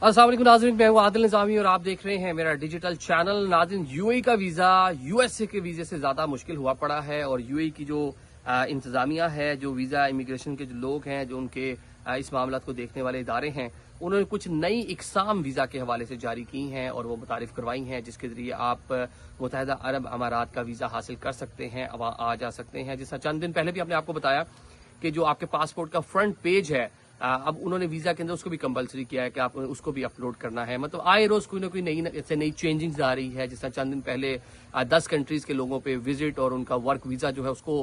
अस्सलाम वालेकुम नाज़रीन, मैं हूं आदिल निज़ामी और आप देख रहे हैं मेरा डिजिटल चैनल। नाज़रीन, यूएई का वीज़ा यूएसए के वीज़े से ज़्यादा मुश्किल हुआ पड़ा है और यूएई की जो इंतज़ामिया है, जो वीज़ा इमिग्रेशन के जो लोग हैं, जो उनके इस मामला को देखने वाले इदारे हैं, उन्होंने कुछ नई इकसाम वीज़ा के हवाले से जारी की हैं और वो मुतारिफ करवाई हैं, जिसके ज़रिए आप मुत्तहिदा अरब अमारात का वीज़ा हासिल कर सकते हैं, वहाँ आ जा सकते हैं। जैसा चंद दिन पहले भी आपने आपको बताया कि जो आपके पासपोर्ट का फ्रंट पेज है, अब उन्होंने वीजा के अंदर उसको भी कंपलसरी किया है कि आप उसको भी अपलोड करना है। मतलब आए रोज कोई ना कोई नई चेंजिंग्स आ रही है। जैसा चंद दिन पहले 10 कंट्रीज के लोगों पे विजिट और उनका वर्क वीजा जो है उसको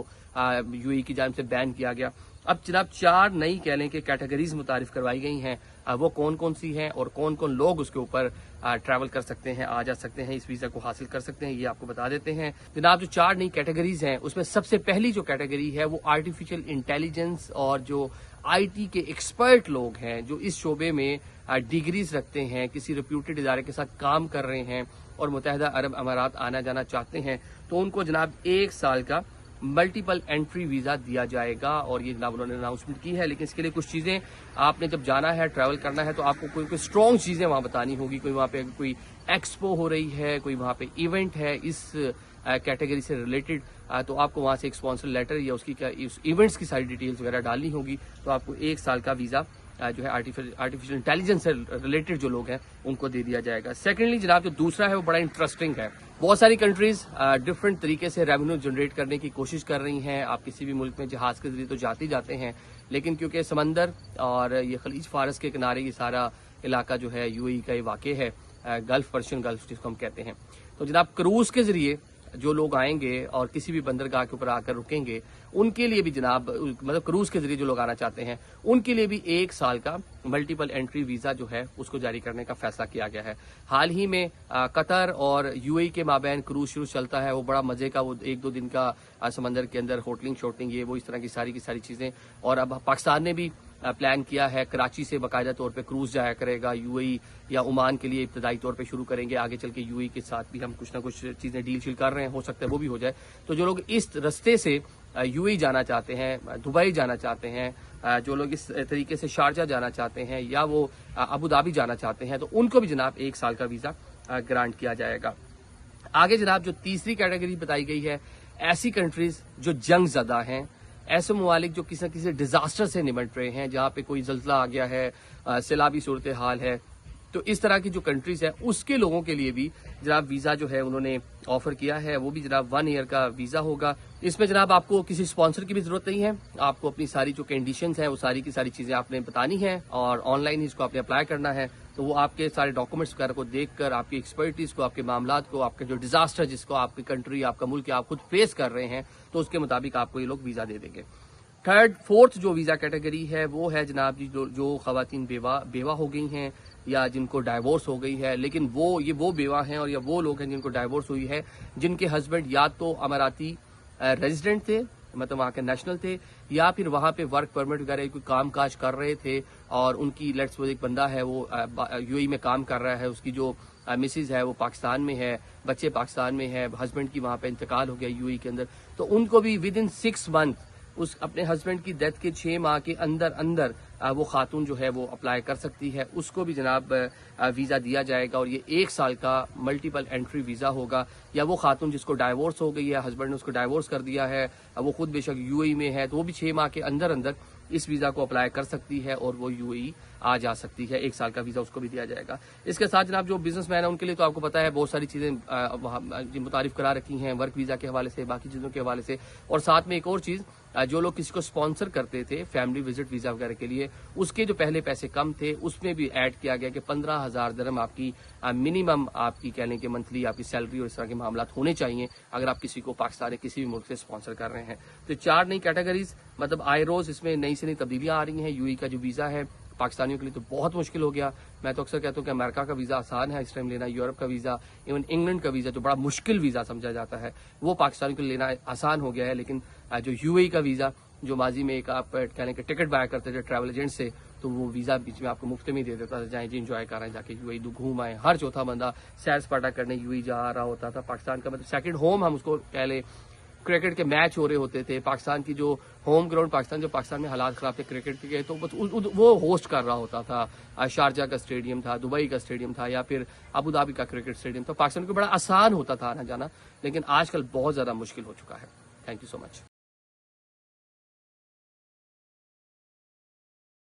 यूएई की जानिब से बैन किया गया। अब जनाब 4 नई कह लें कि कैटेगरीज मुतारिफ करवाई गई हैं। वो कौन कौन सी हैं और कौन कौन लोग उसके ऊपर ट्रैवल कर सकते हैं, आ जा सकते हैं, इस वीजा को हासिल कर सकते हैं, ये आपको बता देते हैं। जनाब जो 4 नई कैटेगरीज हैं उसमें सबसे पहली जो कैटेगरी है वो आर्टिफिशियल इंटेलिजेंस और जो आईटी के एक्सपर्ट लोग हैं, जो इस शोबे में डिग्रीज रखते हैं, किसी रिप्यूटेड इदारे के साथ काम कर रहे हैं और मुत्तहिदा अरब अमारात आना जाना चाहते हैं, तो उनको जनाब 1 साल का मल्टीपल एंट्री वीजा दिया जाएगा। और ये जनाब उन्होंने अनाउंसमेंट की है। लेकिन इसके लिए कुछ चीजें आपने जब जाना है, ट्रैवल करना है, तो आपको कोई स्ट्रॉन्ग चीजें वहां बतानी होगी। कोई वहां पे कोई एक्सपो हो रही है, कोई वहां पे इवेंट है इस कैटेगरी से रिलेटेड, तो आपको वहां से एक स्पॉन्सर लेटर या उसकी उस इवेंट्स की सारी डिटेल्स वगैरह डालनी होगी। तो आपको 1 साल का वीजा जो है आर्टिफिशियल इंटेलिजेंस से रिलेटेड जो लोग हैं उनको दे दिया जाएगा। सेकेंडली जनाब जो दूसरा है वो बड़ा इंटरेस्टिंग है। बहुत सारी कंट्रीज डिफरेंट तरीके से रेवेन्यू जनरेट करने की कोशिश कर रही हैं। आप किसी भी मुल्क में जहाज के जरिए तो जाते हैं, लेकिन क्योंकि समंदर और ये खलीज फारस के किनारे ये सारा इलाका जो है यूएई का ये वाक़ है, गल्फ, पर्शियन गल्फ जिसको हम कहते हैं, तो जनाब क्रूज के जरिए जो लोग आएंगे और किसी भी बंदरगाह के ऊपर आकर रुकेंगे, उनके लिए भी जनाब मतलब क्रूज के जरिए जो लोग आना चाहते हैं उनके लिए भी 1 साल का मल्टीपल एंट्री वीजा जो है उसको जारी करने का फैसला किया गया है। हाल ही में कतर और यूएई के माबैन क्रूज शुरू चलता है। वो बड़ा मजे का, वो 1-2 दिन का समंदर के अंदर होटलिंग शोटलिंग ये वो इस तरह की सारी चीजें। और अब पाकिस्तान ने भी प्लान किया है, कराची से बाकायदा तौर पे क्रूज जाया करेगा यूएई या ओमान के लिए इब्तदाई तौर पे शुरू करेंगे। आगे चल के यूएई के साथ भी हम कुछ ना कुछ चीजें डील शील कर रहे हैं, हो सकता है वो भी हो जाए। तो जो लोग इस रस्ते से यूएई जाना चाहते हैं, दुबई जाना चाहते हैं, जो लोग इस तरीके से शारजा जाना चाहते हैं या वो अबू धाबी जाना चाहते हैं, तो उनको भी जनाब 1 साल का वीजा ग्रांट किया जाएगा। आगे जनाब जो तीसरी कैटेगरी बताई गई है, ऐसी कंट्रीज जो जंग ज़दा हैं, ऐसे ममालिक जो किसी न किसी डिजास्टर से निपट रहे हैं, जहाँ पे कोई जल्जला आ गया है, सैलाबी सूरत हाल है, तो इस तरह की जो कंट्रीज है उसके लोगों के लिए भी जनाब वीजा जो है उन्होंने ऑफर किया है। वो भी जनाब 1 ईयर का वीजा होगा। इसमें जनाब आपको किसी स्पॉन्सर की भी जरूरत नहीं है। आपको अपनी सारी जो कंडीशंस हैं वो सारी की सारी चीजें आपने बतानी है और ऑनलाइन ही इसको आपने अप्लाई करना है। तो वो आपके सारे डॉक्यूमेंट्स वगैरह को देखकर, आपकी एक्सपर्टीज को, आपके मामलात को, आपके जो डिजास्टर जिसको आपकी कंट्री, आपका मुल्क आप खुद फेस कर रहे हैं, तो उसके मुताबिक आपको ये लोग वीजा दे देंगे। फोर्थ जो वीजा कैटेगरी है वो है जनाब जी जो खवातीन बेवा हो गई हैं या जिनको डाइवोर्स हो गई है, लेकिन वो बेवा हैं और या वो लोग हैं जिनको डाइवोर्स हुई है, जिनके हस्बैंड या तो अमाराती रेजिडेंट थे, मतलब वहाँ के नेशनल थे, या फिर वहाँ पे वर्क परमिट वगैरह कोई काम काज कर रहे थे और उनकी लेट्स वो एक बंदा है वो यूएई में काम कर रहा है, उसकी जो मिसिज है वो पाकिस्तान में है, बच्चे पाकिस्तान में है, हस्बैंड की वहाँ पे इंतकाल हो गया यूएई के अंदर, तो उनको भी विद इन 6 मंथ उस अपने हस्बैंड की डेथ के 6 माह के अंदर वो खातून जो है वो अप्लाई कर सकती है। उसको भी जनाब वीजा दिया जाएगा और ये 1 साल का मल्टीपल एंट्री वीजा होगा। या वो खातून जिसको डाइवोर्स हो गई है, हस्बैंड ने उसको डाइवोर्स कर दिया है, वो खुद बेशक यूएई में है, तो वो भी 6 माह के अंदर इस वीजा को अप्लाई कर सकती है और वो यूएई आ जा सकती है। 1 साल का वीजा उसको भी दिया जाएगा। इसके साथ जनाब जो बिजनेसमैन है उनके लिए तो आपको पता है बहुत सारी चीजें मुतारिफ करा रखी हैं, वर्क वीजा के हवाले से, बाकी चीजों के हवाले से। और साथ में एक और चीज, जो लोग किसी को स्पॉन्सर करते थे फैमिली विजिट वीजा वगैरह के लिए, उसके जो पहले पैसे कम थे उसमें भी ऐड किया गया कि 15,000 दिरहम आपकी मिनिमम आपकी कह लें कि मंथली आपकी सैलरी और इस तरह के मामला होने चाहिए अगर आप किसी को पाकिस्तान किसी भी मुल्क से स्पॉन्सर कर रहे हैं। तो 4 नई कैटेगरीज, मतलब आए रोज इसमें नई से नई तब्दीलियां आ रही हैं। यूएई का जो वीजा है पाकिस्तानियों के लिए तो बहुत मुश्किल हो गया। मैं तो अक्सर कहता हूँ कि अमेरिका का वीजा आसान है इस टाइम लेना, यूरोप का वीजा, इवन इंग्लैंड का वीजा जो बड़ा मुश्किल वीजा समझा जाता है, वो पाकिस्तानियों के लिए लेना आसान हो गया है। लेकिन जो यूएई का वीजा, जो माजी में एक आप कहने के टिकट बाय करते थे ट्रैवल एजेंट से, तो वो वीजा बीच में आपको मुफ्त में दे देता था, जाए जी इंजॉय कर रहे हैं, जाके यूएई घूम आए। हर चौथा बंदा सैर सपाटा करने यूएई जा रहा होता था। पाकिस्तान का मतलब सेकंड होम हम उसको कह लें, کرکٹ کے میچ ہو رہے ہوتے تھے، پاکستان کی جو ہوم گراؤنڈ پاکستان میں حالات خراب تھے کرکٹ کے، تو وہ ہوسٹ کر رہا ہوتا تھا، شارجہ کا اسٹیڈیم تھا، دبئی کا اسٹیڈیم تھا، یا پھر ابو دھابی کا کرکٹ اسٹیڈیم، تو پاکستان کو بڑا آسان ہوتا تھا آنا جانا، لیکن آج کل بہت زیادہ مشکل ہو چکا ہے. Thank you so much.